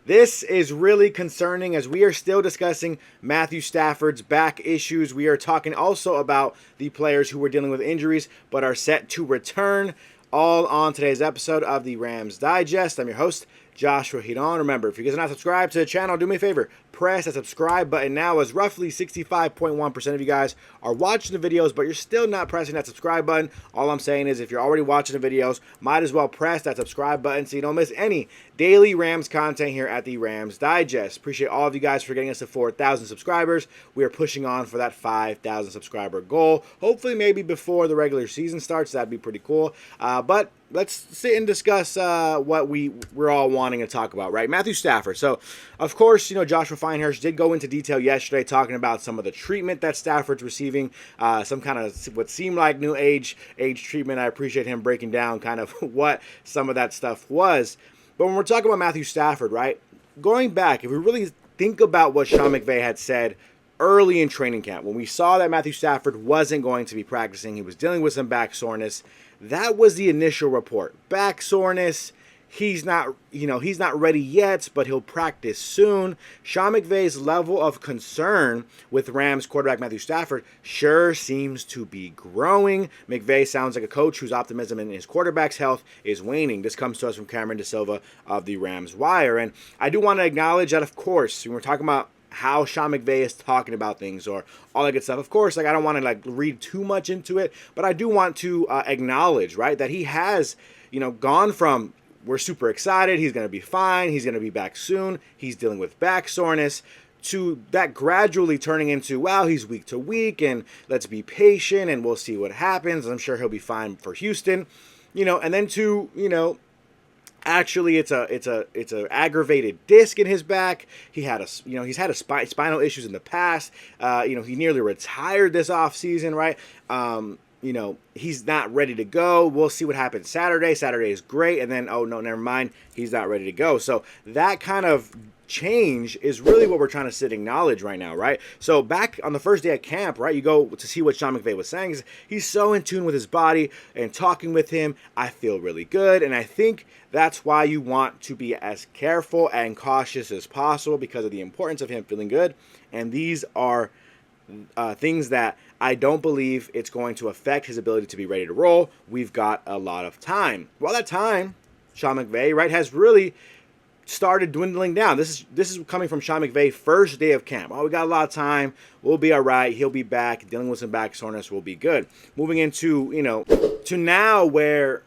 This is really concerning as we are still discussing Matthew Stafford's back issues. We are talking also about the players who were dealing with injuries but are set to return, all on today's episode of the Rams Digest. I'm your host, Joshua Giron. Remember, if you guys are not subscribed to the channel, do me a favor, press that subscribe button now, as roughly 65.1% of you guys are watching the videos, but you're still not pressing that subscribe button. All I'm saying is if you're already watching the videos, might as well press that subscribe button so you don't miss any daily Rams content here at the Rams Digest. Appreciate all of you guys for getting us to 4,000 subscribers. We are pushing on for that 5,000 subscriber goal. Hopefully maybe before the regular season starts. That'd be pretty cool. But let's sit and discuss what we're all wanting to talk about, right? Matthew Stafford. So, of course, Joshua Feinhersh did go into detail yesterday talking about some of the treatment that Stafford's receiving, some kind of what seemed like new age treatment. I appreciate him breaking down kind of what some of that stuff was. But when we're talking about Matthew Stafford, right, going back, if we really think about what Sean McVay had said early in training camp, when we saw that Matthew Stafford wasn't going to be practicing, he was dealing with some back soreness. That was the initial report. Back soreness. He's not ready yet, but he'll practice soon. Sean McVay's level of concern with Rams quarterback Matthew Stafford sure seems to be growing. McVay sounds like a coach whose optimism in his quarterback's health is waning. This comes to us from Cameron DeSilva of the Rams Wire. And I do want to acknowledge that, of course, when we're talking about how Sean McVay is talking about things or all that good stuff. Of course, I don't want to read too much into it, but I do want to acknowledge, right, that he has, gone from we're super excited, he's going to be fine, he's going to be back soon, he's dealing with back soreness, to that gradually turning into, well, he's week to week, and let's be patient, and we'll see what happens. I'm sure he'll be fine for Houston, and then to, actually, it's a aggravated disc in his back. He's had spinal issues in the past. He nearly retired this offseason, right? He's not ready to go. We'll see what happens Saturday. Saturday is great, and then, oh no, never mind, he's not ready to go. So that kind of change is really what we're trying to sit and acknowledge right now, right? So back on the first day at camp, right, you go to see what Sean McVay was saying. He's so in tune with his body, and talking with him, I feel really good, and I think that's why you want to be as careful and cautious as possible because of the importance of him feeling good. And these are things that I don't believe it's going to affect his ability to be ready to roll. We've got a lot of time. Well, that time, Sean McVay, right, has really started dwindling down. This is coming from Sean McVay first day of camp. Oh, we got a lot of time. We'll be all right. He'll be back. Dealing with some back soreness, we'll be good. Moving into, to now where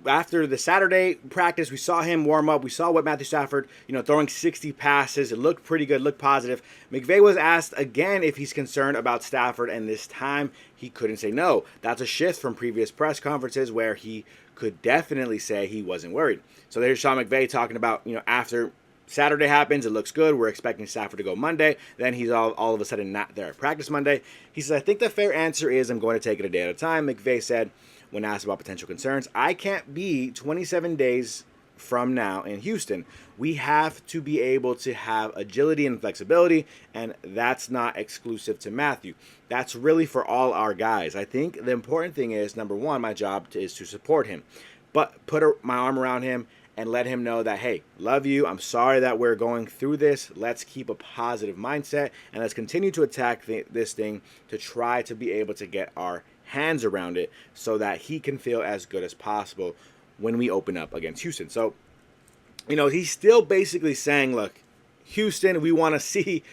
after the Saturday practice, we saw him warm up. We saw what Matthew Stafford, throwing 60 passes. It looked pretty good, looked positive. McVay was asked again if he's concerned about Stafford, and this time he couldn't say no. That's a shift from previous press conferences where he could definitely say he wasn't worried. So there's Sean McVay talking about, after Saturday happens, it looks good. We're expecting Stafford to go Monday. Then he's all of a sudden not there at practice Monday. He says, I think the fair answer is I'm going to take it a day at a time. McVay said, when asked about potential concerns, I can't be 27 days from now in Houston. We have to be able to have agility and flexibility, and that's not exclusive to Matthew. That's really for all our guys. I think the important thing is, number one, my job is to support him, but put my arm around him and let him know that, hey, love you. I'm sorry that we're going through this. Let's keep a positive mindset, and let's continue to attack this thing to try to be able to get our hands around it so that he can feel as good as possible when we open up against Houston. So, he's still basically saying, look, Houston, we want to see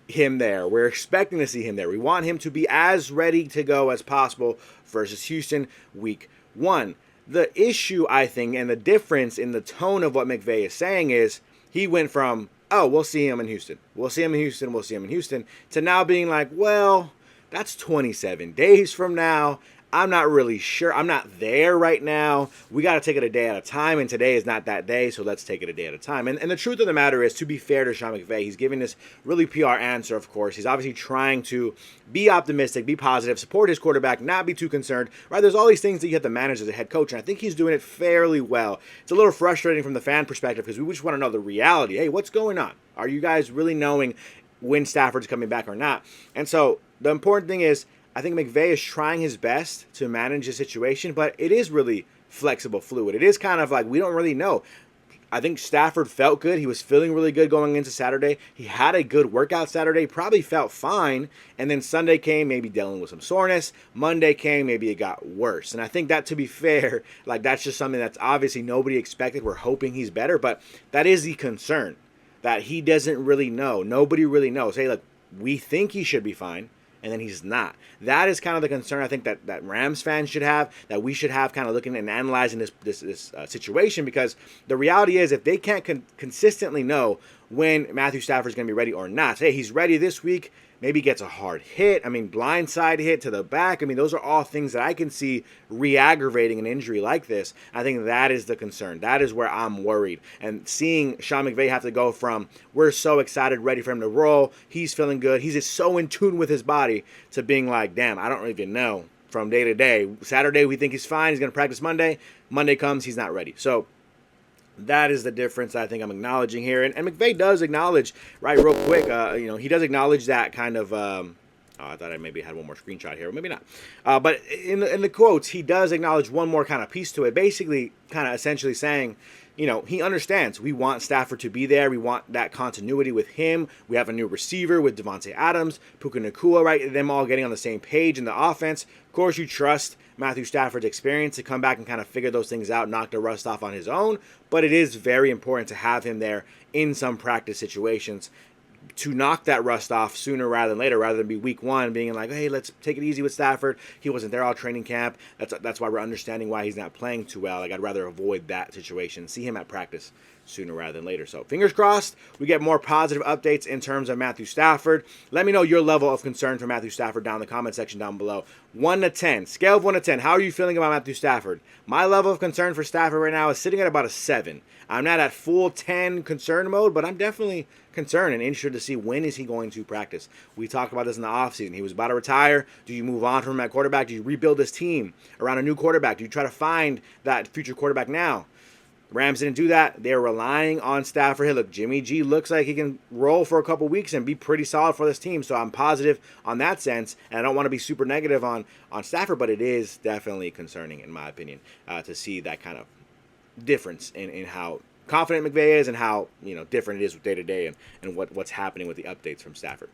him there. We're expecting to see him there. We want him to be as ready to go as possible versus Houston week 1. The issue, I think, and the difference in the tone of what McVay is saying is he went from, oh, we'll see him in Houston. We'll see him in Houston. We'll see him in Houston, to now being like, well, that's 27 days from now. I'm not really sure. I'm not there right now. We got to take it a day at a time, and today is not that day, so let's take it a day at a time. And the truth of the matter is, to be fair to Sean McVay, he's giving this really PR answer, of course. He's obviously trying to be optimistic, be positive, support his quarterback, not be too concerned, right? There's all these things that you have to manage as a head coach, and I think he's doing it fairly well. It's a little frustrating from the fan perspective because we just want to know the reality. Hey, what's going on? Are you guys really knowing when Stafford's coming back or not? And so the important thing is, I think McVay is trying his best to manage the situation, but it is really flexible, fluid. It is kind of like we don't really know. I think Stafford felt good. He was feeling really good going into Saturday. He had a good workout Saturday, probably felt fine. And then Sunday came, maybe dealing with some soreness. Monday came, maybe it got worse. And I think that, to be fair, like that's just something that's obviously nobody expected. We're hoping he's better, but that is the concern, that he doesn't really know. Nobody really knows. Hey, look, we think he should be fine, and then he's not. That is kind of the concern I think that Rams fans should have, that we should have, kind of looking and analyzing this situation, because the reality is if they can't consistently know when Matthew Stafford is going to be ready or not, hey, he's ready this week, maybe gets a hard hit, blindside hit to the back. Those are all things that I can see re-aggravating an injury like this. I think that is the concern. That is where I'm worried. And seeing Sean McVay have to go from, we're so excited, ready for him to roll, he's feeling good, he's just so in tune with his body, to being like, damn, I don't even know from day to day. Saturday, we think he's fine, he's going to practice Monday. Monday comes, he's not ready. So that is the difference I think I'm acknowledging here. And McVay does acknowledge, right, real quick, he does acknowledge that kind of, I thought I maybe had one more screenshot here, maybe not. But in the quotes, he does acknowledge one more kind of piece to it, basically kind of essentially saying, he understands. We want Stafford to be there. We want that continuity with him. We have a new receiver with Devontae Adams, Puka Nacua, right? Them all getting on the same page in the offense. Of course, you trust Matthew Stafford's experience to come back and kind of figure those things out, knock the rust off on his own. But it is very important to have him there in some practice situations to knock that rust off sooner rather than later, rather than be week one being like, hey, let's take it easy with Stafford. He wasn't there all training camp. That's why we're understanding why he's not playing too well. Like, I'd rather avoid that situation, see him at practice sooner rather than later. So fingers crossed we get more positive updates in terms of Matthew Stafford. Let me know your level of concern for Matthew Stafford down in the comment section down below. 1 to 10, scale of 1 to 10, how are you feeling about Matthew Stafford? My level of concern for Stafford right now is sitting at about a 7. I'm not at full 10 concern mode, but I'm definitely concerned and interested to see when is he going to practice. We talked about this in the offseason. He was about to retire. Do you move on from him at quarterback? Do you rebuild this team around a new quarterback? Do you try to find that future quarterback now? The Rams didn't do that. They're relying on Stafford. Hey, look, Jimmy G looks like he can roll for a couple weeks and be pretty solid for this team. So I'm positive on that sense. And I don't want to be super negative on Stafford, but it is definitely concerning, in my opinion, to see that kind of difference in how confident McVay is and how different it is day to day and what's happening with the updates from Stafford.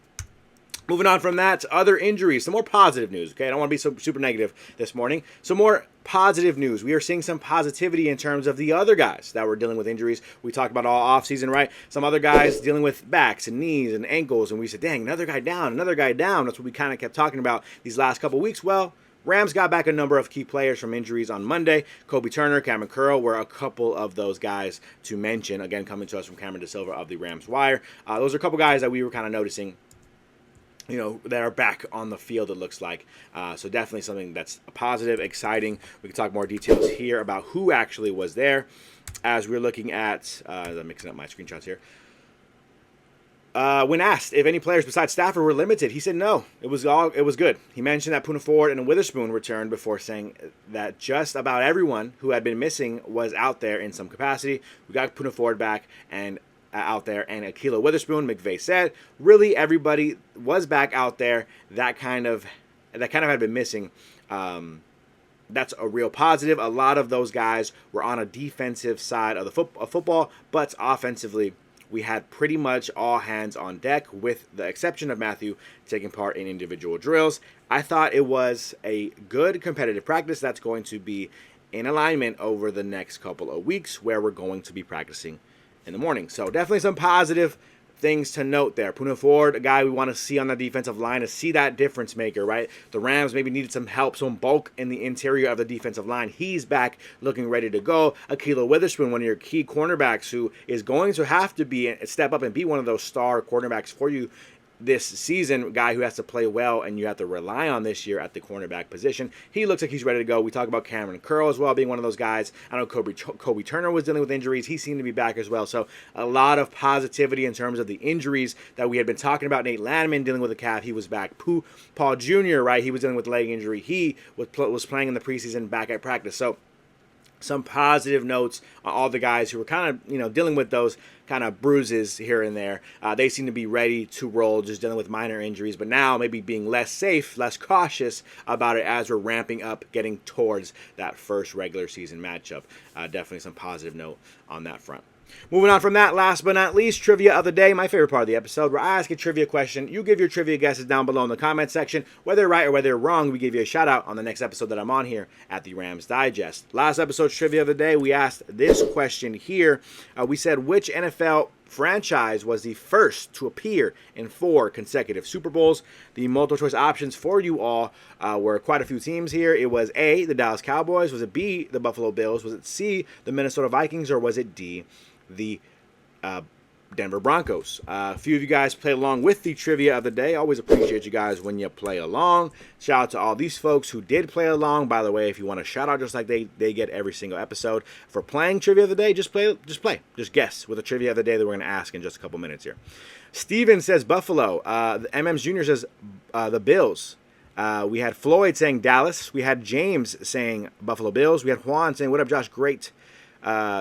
Moving on from that, other injuries, some more positive news, okay? I don't want to be so super negative this morning. Some more positive news. We are seeing some positivity in terms of the other guys that were dealing with injuries. We talked about all offseason, right? Some other guys dealing with backs and knees and ankles, and we said, dang, another guy down. That's what we kind of kept talking about these last couple of weeks. Well, Rams got back a number of key players from injuries on Monday. Kobe Turner, Cameron Curl were a couple of those guys to mention. Again, coming to us from Cameron DeSilva of the Rams Wire. Those are a couple guys that we were kind of noticing, that are back on the field, it looks like. So definitely something that's positive, exciting. We can talk more details here about who actually was there as we're looking at, I'm mixing up my screenshots here. When asked if any players besides Stafford were limited, he said no. It was good. He mentioned that Puka Nacua and Witherspoon returned before saying that just about everyone who had been missing was out there in some capacity. We got Puka Nacua back and out there, and Ahkello Witherspoon, McVay said, really everybody was back out there. That kind of had been missing. That's a real positive. A lot of those guys were on a defensive side of the football, but offensively, we had pretty much all hands on deck, with the exception of Matthew taking part in individual drills. I thought it was a good competitive practice that's going to be in alignment over the next couple of weeks, where we're going to be practicing in the morning. So definitely some positive things to note there. Puka Nacua, a guy we want to see on the defensive line, to see that difference maker, right? The Rams maybe needed some help, some bulk in the interior of the defensive line. He's back looking ready to go. Ahkello Witherspoon, one of your key cornerbacks, who is going to have to step up and be one of those star cornerbacks for you this season, a guy who has to play well and you have to rely on this year at the cornerback position. He looks like he's ready to go. We talk about Cameron Curl as well being one of those guys. I know Kobe Turner was dealing with injuries. He seemed to be back as well. So a lot of positivity in terms of the injuries that we had been talking about. Nate Landman dealing with a calf. He was back. Paul Jr., right? He was dealing with leg injury. He was playing in the preseason back at practice. So some positive notes on all the guys who were kind of, dealing with those kind of bruises here and there. They seem to be ready to roll, just dealing with minor injuries, but now maybe being less safe, less cautious about it as we're ramping up, getting towards that first regular season matchup. Definitely some positive note on that front. Moving on from that, last but not least, trivia of the day, my favorite part of the episode, where I ask a trivia question. You give your trivia guesses down below in the comment section. Whether right or whether wrong, we give you a shout out on the next episode that I'm on here at the Rams Digest. Last episode's trivia of the day, we asked this question here. We said, which NFL franchise was the first to appear in 4 consecutive Super Bowls? The multiple choice options for you all were quite a few teams here. It was A, the Dallas Cowboys. Was it B, the Buffalo Bills? Was it C, the Minnesota Vikings? Or was it D, the Denver Broncos? A few of you guys played along with the trivia of the day. Always appreciate you guys when you play along. Shout out to all these folks who did play along. By the way, if you want a shout out just like they get every single episode for playing trivia of the day, just Just guess with the trivia of the day that we're going to ask in just a couple minutes here. Steven says Buffalo. MM's Jr. says the Bills. We had Floyd saying Dallas. We had James saying Buffalo Bills. We had Juan saying, what up, Josh? Great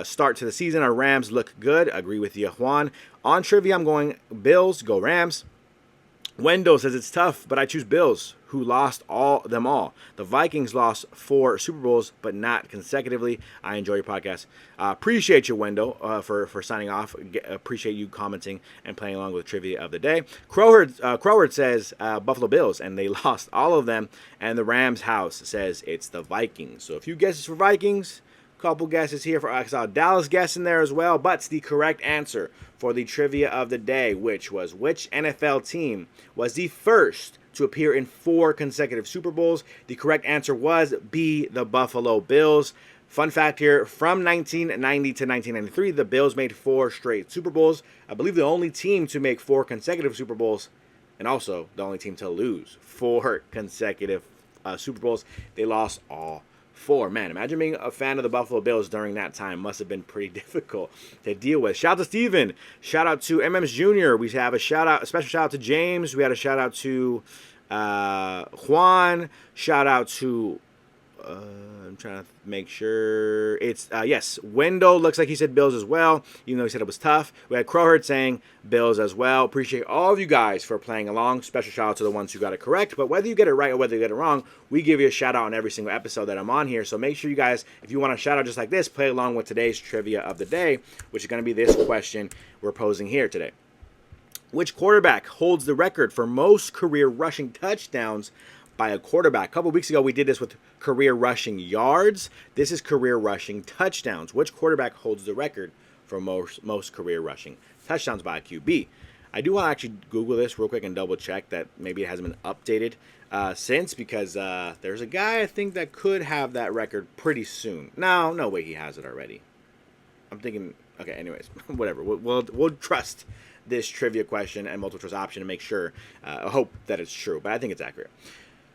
start to the season. Our Rams look good. Agree with you, Juan. On trivia, I'm going Bills. Go Rams. Wendell says it's tough, but I choose Bills, who lost them all. The Vikings lost 4 Super Bowls, but not consecutively. I enjoy your podcast. Appreciate you, Wendell, for signing off. Appreciate you commenting and playing along with the trivia of the day. Crowherd says Buffalo Bills, and they lost all of them. And the Rams house says it's the Vikings. So a few guesses for Vikings. Couple guesses here for I saw Dallas guess in there as well, but it's the correct answer for the trivia of the day, which was which NFL team was the first to appear in 4 consecutive Super Bowls. The correct answer was B, the Buffalo Bills. Fun fact here, from 1990 to 1993, the Bills made 4 straight Super Bowls. I believe the only team to make 4 consecutive Super Bowls, and also the only team to lose 4 consecutive Super Bowls. They lost all 4. Man, imagine being a fan of the Buffalo Bills during that time. Must have been pretty difficult to deal with. Shout out to Steven. Shout out to MM's Jr. We have a special shout out to James. We had a shout out to Juan. Shout out to I'm trying to make sure it's yes, Wendell looks like he said Bills as well, even though he said it was tough. We had Crowherd saying Bills as well. Appreciate all of you guys for playing along. Special shout out to the ones who got it correct. But whether you get it right or whether you get it wrong, we give you a shout out on every single episode that I'm on here. So make sure you guys, if you want a shout out just like this, play along with today's trivia of the day, which is going to be this question we're posing here today. Which quarterback holds the record for most career rushing touchdowns by a quarterback? A couple weeks ago, we did this with career rushing yards. This is career rushing touchdowns. Which quarterback holds the record for most career rushing touchdowns by a QB? I do want to actually Google this real quick and double check that maybe it hasn't been updated since, because there's a guy I think that could have that record pretty soon. No way he has it already. I'm thinking, okay, anyways, whatever. We'll trust this trivia question and multiple choice option to make sure, hope that it's true, but I think it's accurate.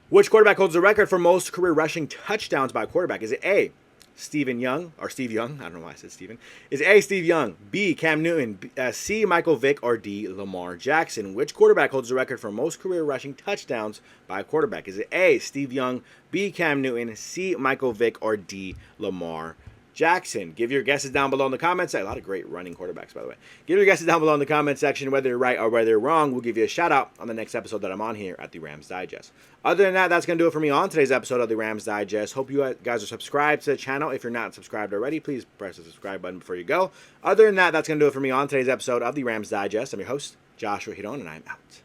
Which quarterback holds the record for most career rushing touchdowns by a quarterback? Is it A, Steve Young? I don't know why I said Steven. Is it A, Steve Young, B, Cam Newton, C, Michael Vick, or D, Lamar Jackson? Which quarterback holds the record for most career rushing touchdowns by a quarterback? Is it A, Steve Young, B, Cam Newton, C, Michael Vick, or D, Lamar Jackson? Give your guesses down below in the comments section. A lot of great running quarterbacks, by the way. Give your guesses down below in the comment section. Whether you're right or whether you're wrong, we'll give you a shout out on the next episode that I'm on here at the Rams Digest. Other than that, that's going to do it for me on today's episode of the Rams Digest. Hope you guys are subscribed to the channel. If you're not subscribed already, please press the subscribe button before you go. Other than that, that's going to do it for me on today's episode of the Rams Digest. I'm your host, Joshua Giron, and I'm out.